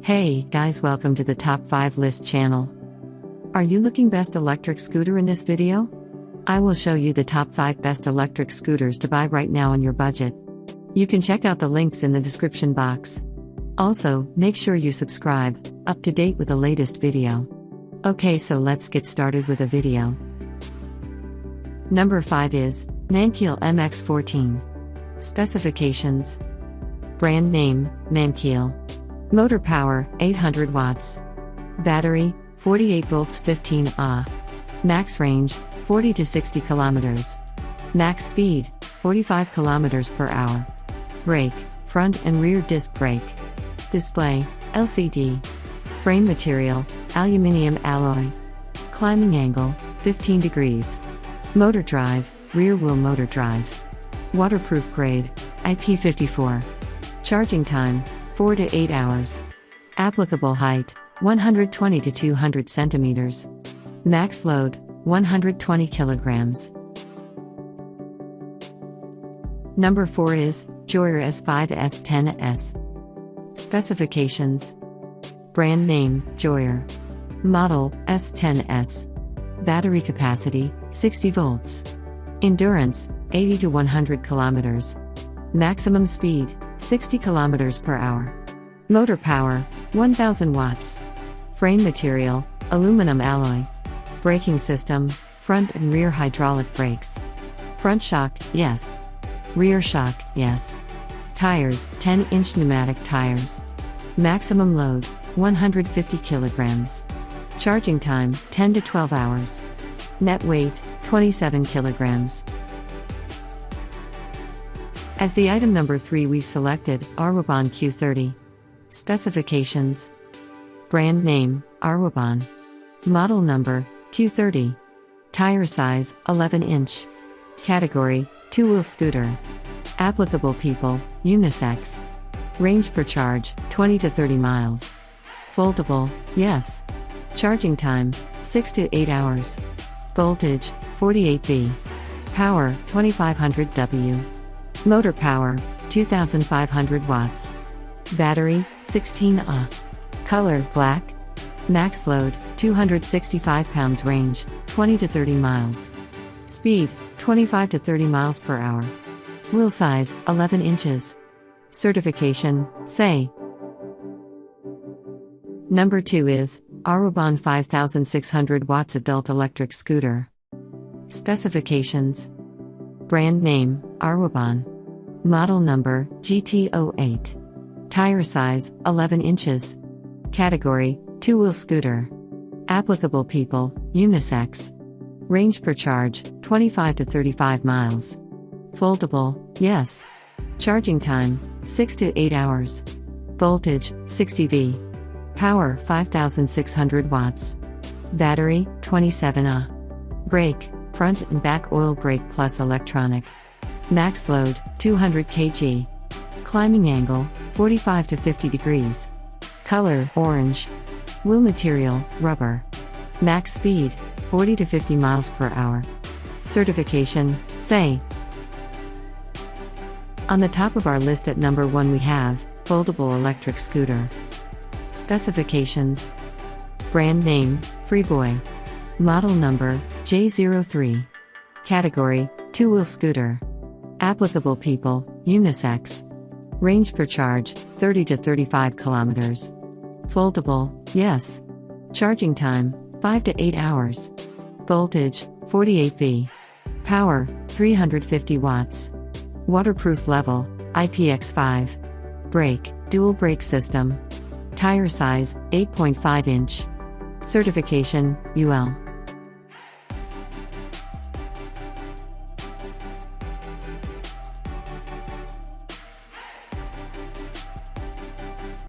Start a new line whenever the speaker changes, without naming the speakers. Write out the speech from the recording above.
Hey guys, welcome to the Top 5 List channel. Are you looking best electric scooter in this video? I will show you the top 5 best electric scooters to buy right now on your budget. You can check out the links in the description box. Also, make sure you subscribe, up to date with the latest video. Okay, so let's get started with the video. Number 5 is MANIL MX14. Specifications. Brand name, MANIL. Motor power, 800 watts. Battery, 48 volts 15 Ah. Max range, 40 to 60 kilometers. Max speed, 45 kilometers per hour. Brake, front and rear disc brake. Display, LCD. Frame material, aluminum alloy. Climbing angle, 15 degrees. Motor drive, rear wheel motor drive. Waterproof grade, IP54. Charging time, 4 to 8 hours. Applicable height, 120 to 200 centimeters. Max load, 120 kilograms. Number 4 is Joyer S10S. Specifications. Brand name, Joyer. Model, S10S. Battery capacity, 60 volts. Endurance, 80 to 100 kilometers. Maximum speed, 60 kilometers per hour. Motor power, 1000 watts. Frame material, aluminum alloy. Braking system, front and rear hydraulic brakes. Front shock, yes. Rear shock, yes. Tires, 10-inch pneumatic tires. Maximum load, 150 kilograms. Charging time, 10 to 12 hours. Net weight, 27 kilograms. As the item number 3 we've selected, Arbon Q30. Specifications. Brand name, Aruban. Model number, Q30. Tire size, 11-inch. Category, two-wheel scooter. Applicable people, unisex. Range per charge, 20 to 30 miles. Foldable, yes. Charging time, 6 to 8 hours. Voltage, 48 V. Power, 2500 W. Motor power, 2500 watts. Battery, 16 Ah. Color, black. Max load, 265 pounds. Range, 20 to 30 miles. Speed, 25 to 30 miles per hour. Wheel size, 11 inches. Certification, say. Number 2 is Aruban 5600 watts adult electric scooter. Specifications. Brand name, Aruban. Model number, GT08. Tire size, 11 inches. Category, two-wheel scooter. Applicable people, unisex. Range per charge, 25 to 35 miles. Foldable, yes. Charging time, 6 to 8 hours. Voltage, 60 V. Power, 5600 watts. Battery, 27 Ah. Brake, front and back oil brake plus electronic. Max load, 200 kg. Climbing angle, 45 to 50 degrees. Color, orange. Wheel material, rubber. Max speed, 40 to 50 miles per hour. Certification, say. On the top of our list at number 1 we have Foldable Electric Scooter. Specifications. Brand name, Freeboy. Model number, J03. Category, two-wheel scooter. Applicable people, unisex. Range per charge, 30 to 35 kilometers. Foldable, yes. Charging time, 5 to 8 hours. Voltage, 48 V. Power, 350 watts. Waterproof level, IPX5. Brake, dual brake system. Tire size, 8.5 inch. Certification, UL.